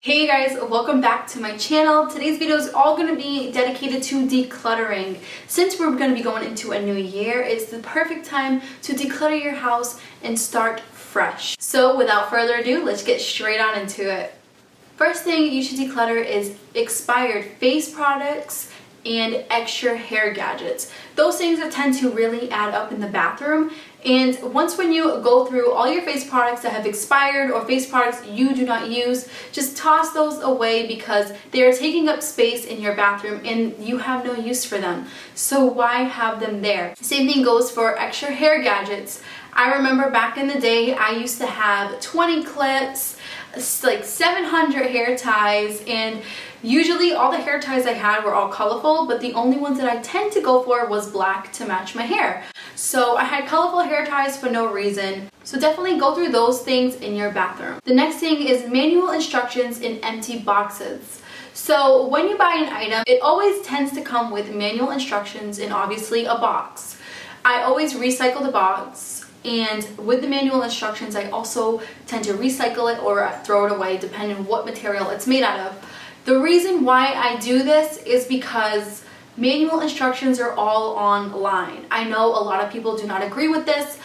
Hey guys, welcome back to my channel. Today's video is all going to be dedicated to decluttering. Since we're going to be going into a new year, it's the perfect time to declutter your house and start fresh. So without further ado, let's get straight on into it. First thing you should declutter is expired face products and extra hair gadgets. Those things that tend to really add up in the bathroom. And when you go through all your face products that have expired or face products you do not use, just toss those away because they are taking up space in your bathroom and you have no use for them. So why have them there? Same thing goes for extra hair gadgets. I remember back in the day, I used to have 20 clips, like 700 hair ties, and usually all the hair ties I had were all colorful, but the only ones that I tend to go for was black to match my hair. So I had colorful hair ties for no reason. So definitely go through those things in your bathroom. The next thing is manual instructions in empty boxes. So when you buy an item, it always tends to come with manual instructions and obviously a box. I always recycle the box. And with the manual instructions, I also tend to recycle it or throw it away depending on what material it's made out of. The reason why I do this is because manual instructions are all online. I know a lot of people do not agree with this,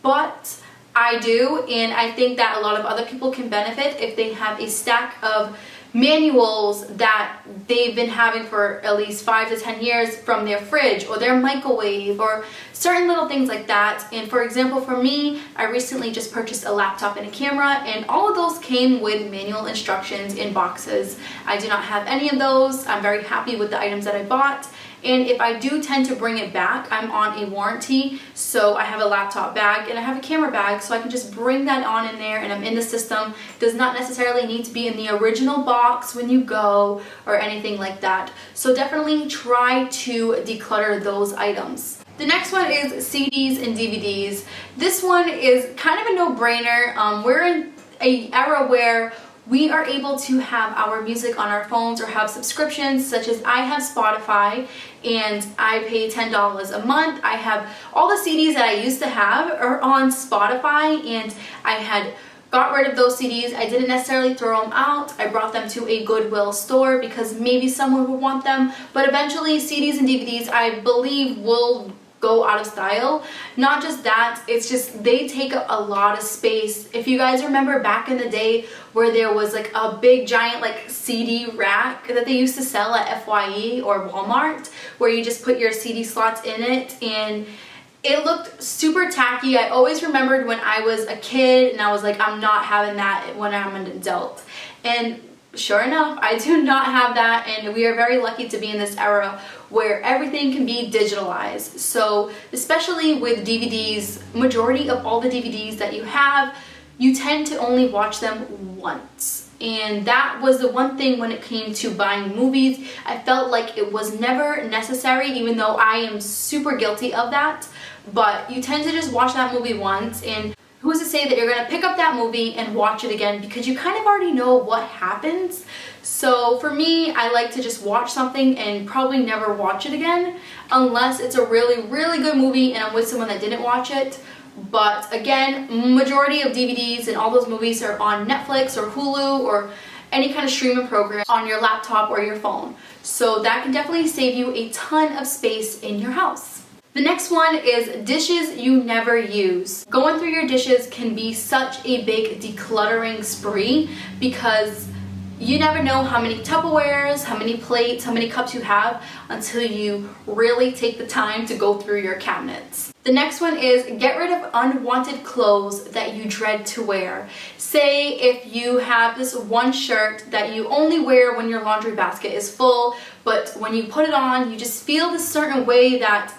but I do, and I think that a lot of other people can benefit if they have a stack of manuals that they've been having for at least 5 to 10 years from their fridge or their microwave or certain little things like that. And for example, for me, I recently just purchased a laptop and a camera, and all of those came with manual instructions in boxes. I do not have any of those. I'm very happy with the items that I bought. And if I do tend to bring it back, I'm on a warranty, so I have a laptop bag and I have a camera bag, so I can just bring that on in there and I'm in the system. It does not necessarily need to be in the original box when you go or anything like that. So definitely try to declutter those items. The next one is CDs and DVDs. This one is kind of a no-brainer. We're in an era where we are able to have our music on our phones or have subscriptions, such as I have Spotify and I pay $10 a month. I have all the CDs that I used to have are on Spotify, and I had got rid of those CDs. I didn't necessarily throw them out. I brought them to a Goodwill store because maybe someone would want them, but eventually CDs and DVDs I believe will go out of style. Not just that, it's just they take up a lot of space. If you guys remember back in the day where there was like a big giant like CD rack that they used to sell at FYE or Walmart, where you just put your CD slots in it, and it looked super tacky. I always remembered when I was a kid and I was like, I'm not having that when I'm an adult. And sure enough, I do not have that, and we are very lucky to be in this era where everything can be digitalized. So especially with DVDs, majority of all the DVDs that you have, you tend to only watch them once. And that was the one thing when it came to buying movies. I felt like it was never necessary, even though I am super guilty of that. But you tend to just watch that movie once, and who's to say that you're going to pick up that movie and watch it again, because you kind of already know what happens. So for me, I like to just watch something and probably never watch it again unless it's a really, really good movie and I'm with someone that didn't watch it. But again, majority of DVDs and all those movies are on Netflix or Hulu or any kind of streaming program on your laptop or your phone. So that can definitely save you a ton of space in your house. The next one is dishes you never use. Going through your dishes can be such a big decluttering spree because you never know how many Tupperwares, how many plates, how many cups you have until you really take the time to go through your cabinets. The next one is get rid of unwanted clothes that you dread to wear. Say if you have this one shirt that you only wear when your laundry basket is full, but when you put it on, you just feel this certain way that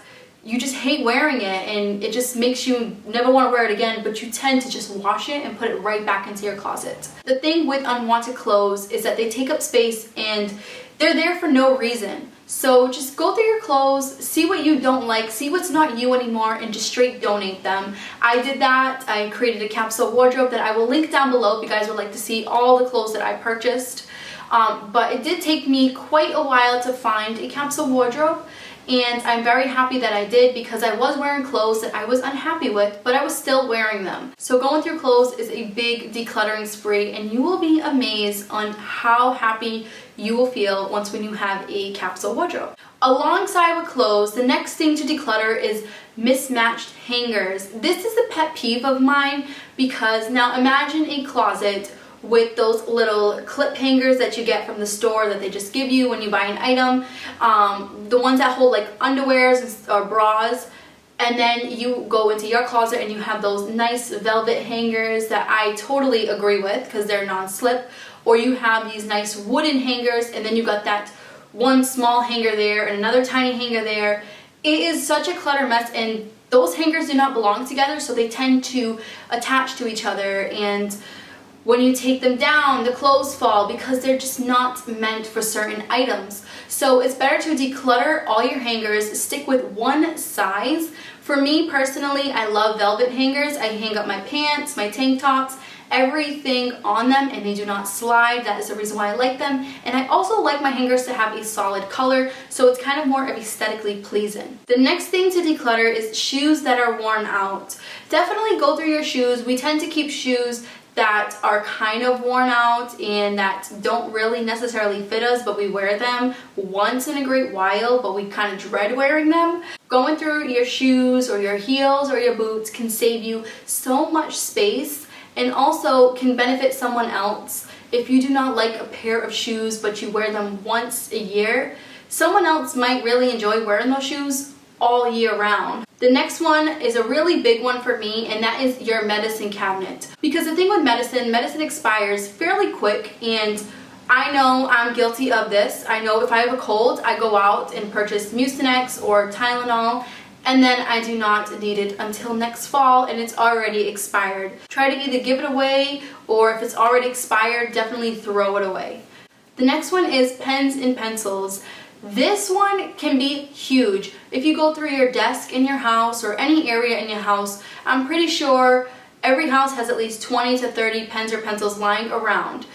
you just hate wearing it and it just makes you never want to wear it again, but you tend to just wash it and put it right back into your closet. The thing with unwanted clothes is that they take up space and they're there for no reason. So just go through your clothes, see what you don't like, see what's not you anymore, and just straight donate them. I did that. I created a capsule wardrobe that I will link down below if you guys would like to see all the clothes that I purchased. But it did take me quite a while to find a capsule wardrobe. and I'm very happy that I did because I was wearing clothes that I was unhappy with, but I was still wearing them. So going through clothes is a big decluttering spree, and you will be amazed on how happy you will feel once when you have a capsule wardrobe. Alongside with clothes, the next thing to declutter is mismatched hangers. This is a pet peeve of mine because now imagine a closet with those little clip hangers that you get from the store that they just give you when you buy an item, the ones that hold like underwears or bras, and then you go into your closet and you have those nice velvet hangers that I totally agree with because they're non-slip, or you have these nice wooden hangers and then you got that one small hanger there and another tiny hanger there. It is such a clutter mess, and those hangers do not belong together, so they tend to attach to each other, and when you take them down, the clothes fall because they're just not meant for certain items. So it's better to declutter all your hangers, stick with one size. For me personally, I love velvet hangers. I hang up my pants, my tank tops, everything on them, and they do not slide. That is the reason why I like them. And I also like my hangers to have a solid color, so it's kind of more of aesthetically pleasing. The next thing to declutter is shoes that are worn out. Definitely go through your shoes. We tend to keep shoes that are kind of worn out and that don't really necessarily fit us, but we wear them once in a great while, but we kind of dread wearing them. Going through your shoes or your heels or your boots can save you so much space, and also can benefit someone else. If you do not like a pair of shoes but you wear them once a year, someone else might really enjoy wearing those shoes all year round. The next one is a really big one for me, and that is your medicine cabinet. Because the thing with medicine expires fairly quick, and I know I'm guilty of this. I know if I have a cold, I go out and purchase Mucinex or Tylenol, and then I do not need it until next fall and it's already expired. Try to either give it away, or if it's already expired, definitely throw it away. The next one is pens and pencils. This one can be huge. If you go through your desk in your house or any area in your house, I'm pretty sure every house has at least 20 to 30 pens or pencils lying around.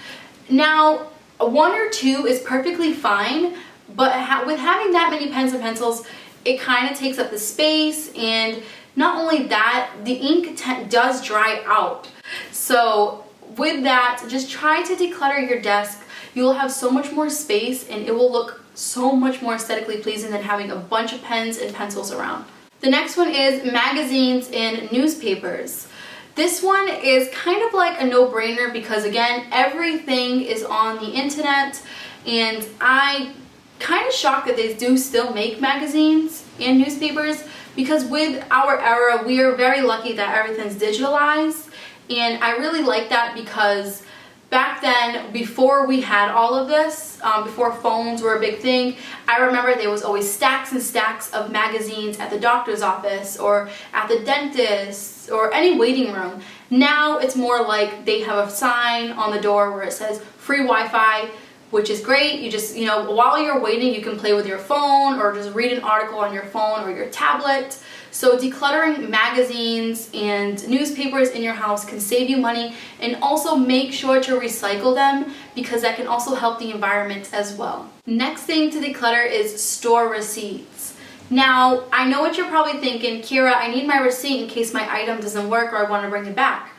Now, one or two is perfectly fine, but with having that many pens and pencils, it kind of takes up the space, and not only that, the ink does dry out. So with that, just try to declutter your desk. You'll have so much more space and it will look so much more aesthetically pleasing than having a bunch of pens and pencils around. The next one is magazines and newspapers. This one is kind of like a no-brainer because again, everything is on the internet, and I kind of shocked that they do still make magazines and newspapers, because with our era, we are very lucky that everything's digitalized, and I really like that because back then, before we had all of this, before phones were a big thing, I remember there was always stacks and stacks of magazines at the doctor's office or at the dentist or any waiting room. Now it's more like they have a sign on the door where it says free Wi-Fi, which is great. You just, while you're waiting, you can play with your phone or just read an article on your phone or your tablet. So decluttering magazines and newspapers in your house can save you money, and also make sure to recycle them because that can also help the environment as well. Next thing to declutter is store receipts. Now, I know what you're probably thinking, Kira, I need my receipt in case my item doesn't work or I want to bring it back.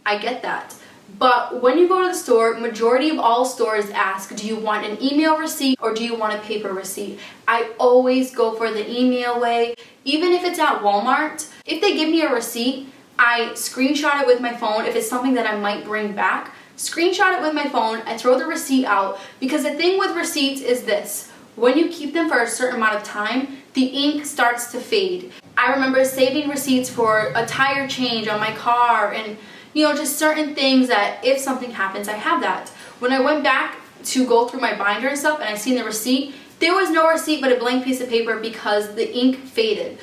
I get that. But when you go to the store, majority of all stores ask, do you want an email receipt or do you want a paper receipt? I always go for the email way. Even if it's at Walmart, if they give me a receipt, I screenshot it with my phone. If it's something that I might bring back, screenshot it with my phone, I throw the receipt out, because the thing with receipts is this: when you keep them for a certain amount of time, the ink starts to fade. I remember saving receipts for a tire change on my car, and just certain things that if something happens, I have that. When I went back to go through my binder and stuff and I seen the receipt, there was no receipt but a blank piece of paper because the ink faded.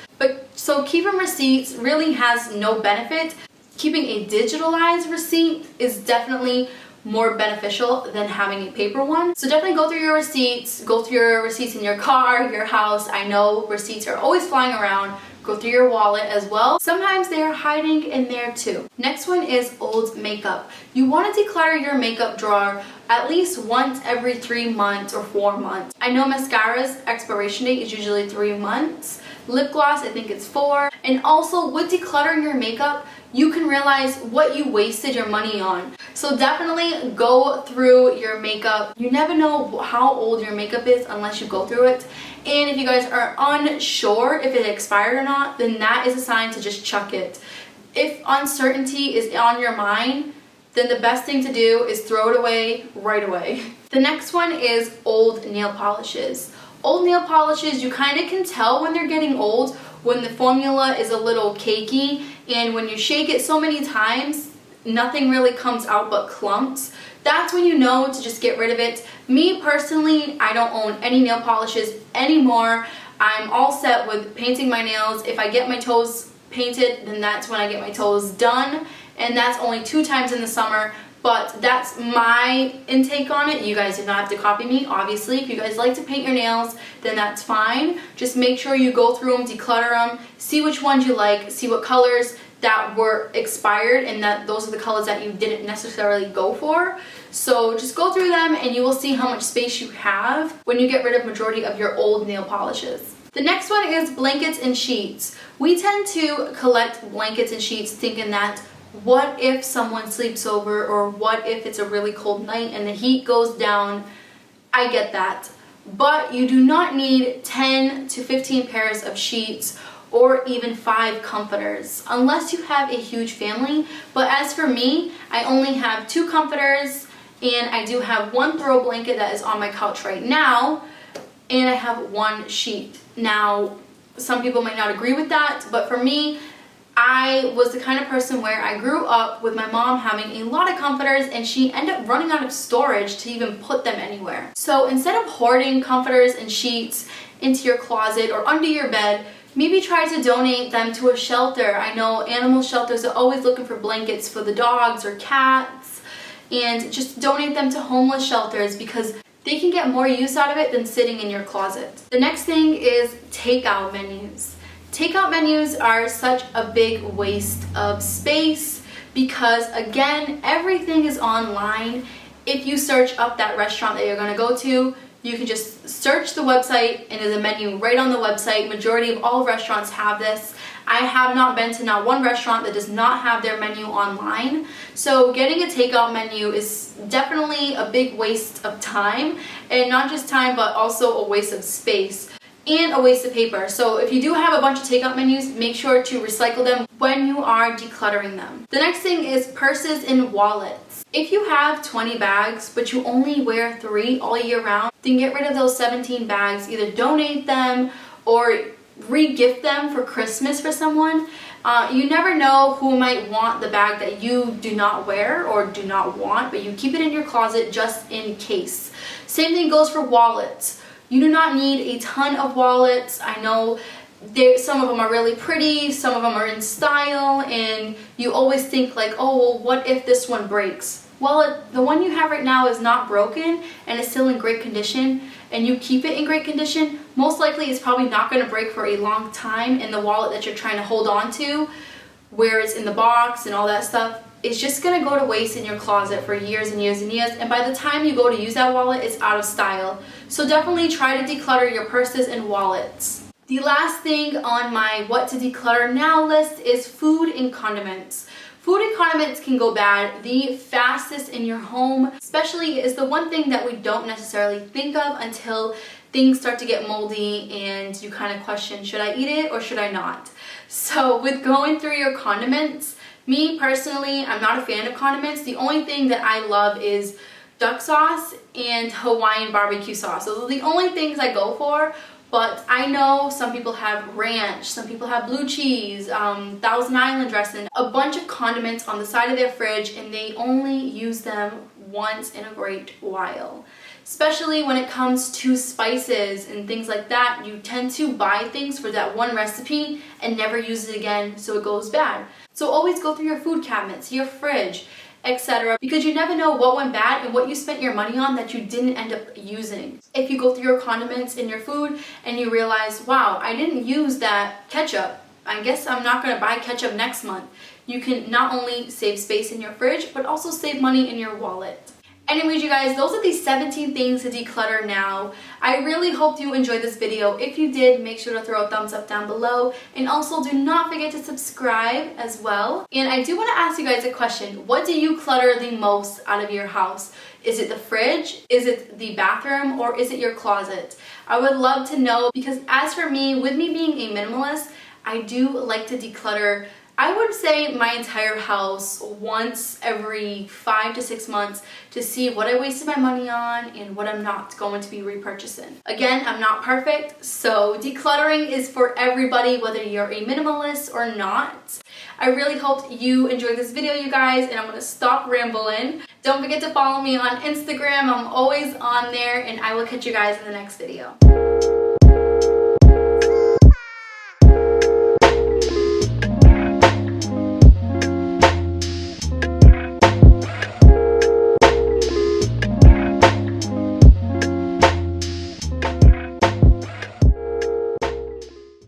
So keeping receipts really has no benefit. Keeping a digitalized receipt is definitely more beneficial than having a paper one. So definitely go through your receipts in your car, your house. I know receipts are always flying around. Go through your wallet as well. Sometimes they are hiding in there too. Next one is old makeup. You want to declutter your makeup drawer at least once every 3 months or 4 months. I know mascara's expiration date is usually 3 months. Lip gloss, I think it's 4. And also with decluttering your makeup, you can realize what you wasted your money on. So definitely go through your makeup. You never know how old your makeup is unless you go through it. And if you guys are unsure if it expired or not, then that is a sign to just chuck it. If uncertainty is on your mind, then the best thing to do is throw it away right away. The next one is old nail polishes. Old nail polishes, you kind of can tell when they're getting old when the formula is a little cakey, and when you shake it so many times, nothing really comes out but clumps. That's when you know to just get rid of it. Me personally, I don't own any nail polishes anymore. I'm all set with painting my nails. If I get my toes painted, then that's when I get my toes done, and that's only 2 times in the summer. But that's my intake on it. You guys do not have to copy me, obviously. If you guys like to paint your nails, then that's fine. Just make sure you go through them, declutter them, see which ones you like, see what colors that were expired and that those are the colors that you didn't necessarily go for. So just go through them and you will see how much space you have when you get rid of majority of your old nail polishes. The next one is blankets and sheets. We tend to collect blankets and sheets thinking that what if someone sleeps over, or what if it's a really cold night and the heat goes down? I get that. But you do not need 10 to 15 pairs of sheets or even 5 comforters unless you have a huge family. But as for me, I only have 2 comforters, and I do have 1 throw blanket that is on my couch right now, and I have 1 sheet. Now, some people might not agree with that, but for me, I was the kind of person where I grew up with my mom having a lot of comforters, and she ended up running out of storage to even put them anywhere. So instead of hoarding comforters and sheets into your closet or under your bed, maybe try to donate them to a shelter. I know animal shelters are always looking for blankets for the dogs or cats, and just donate them to homeless shelters because they can get more use out of it than sitting in your closet. The next thing is takeout menus. Takeout menus are such a big waste of space because, again, everything is online. If you search up that restaurant that you're going to go to, you can just search the website and there's a menu right on the website. Majority of all restaurants have this. I have not been to not one restaurant that does not have their menu online. So getting a takeout menu is definitely a big waste of time, and not just time but also a waste of space. And a waste of paper. So if you do have a bunch of takeout menus, make sure to recycle them when you are decluttering them. The next thing is purses and wallets. If you have 20 bags but you only wear 3 all year round, then get rid of those 17 bags. Either donate them or re-gift them for Christmas for someone. You never know who might want the bag that you do not wear or do not want, but you keep it in your closet just in case. Same thing goes for wallets. You do not need a ton of wallets. I know some of them are really pretty, some of them are in style, and you always think like, oh, well, what if this one breaks? Well, the one you have right now is not broken and it's still in great condition, and you keep it in great condition, most likely it's probably not going to break for a long time, and the wallet that you're trying to hold on to, where it's in the box and all that stuff, it's just going to go to waste in your closet for years and years and years, and by the time you go to use that wallet, it's out of style. So definitely try to declutter your purses and wallets. The last thing on my what to declutter now list is food and condiments. Food and condiments can go bad the fastest in your home, especially is the one thing that we don't necessarily think of until things start to get moldy and you kind of question, should I eat it or should I not? So with going through your condiments, me personally, I'm not a fan of condiments. The only thing that I love is duck sauce and Hawaiian barbecue sauce. Those are the only things I go for, but I know some people have ranch, some people have blue cheese, Thousand Island dressing, a bunch of condiments on the side of their fridge, and they only use them once in a great while. Especially when it comes to spices and things like that, you tend to buy things for that one recipe and never use it again, so it goes bad. So always go through your food cabinets, your fridge, etc., because you never know what went bad and what you spent your money on that you didn't end up using. If you go through your condiments in your food and you realize, wow, I didn't use that ketchup, I guess I'm not going to buy ketchup next month. You can not only save space in your fridge, but also save money in your wallet. Anyways, you guys, those are the 17 things to declutter now. I really hope you enjoyed this video. If you did, make sure to throw a thumbs up down below. And also do not forget to subscribe as well. And I do want to ask you guys a question. What do you clutter the most out of your house? Is it the fridge? Is it the bathroom? Or is it your closet? I would love to know, because as for me, with me being a minimalist, I do like to declutter, I would say, my entire house once every 5 to 6 months to see what I wasted my money on and what I'm not going to be repurchasing. Again, I'm not perfect, so decluttering is for everybody, whether you're a minimalist or not. I really hope you enjoyed this video, you guys, and I'm going to stop rambling. Don't forget to follow me on Instagram. I'm always on there, and I will catch you guys in the next video.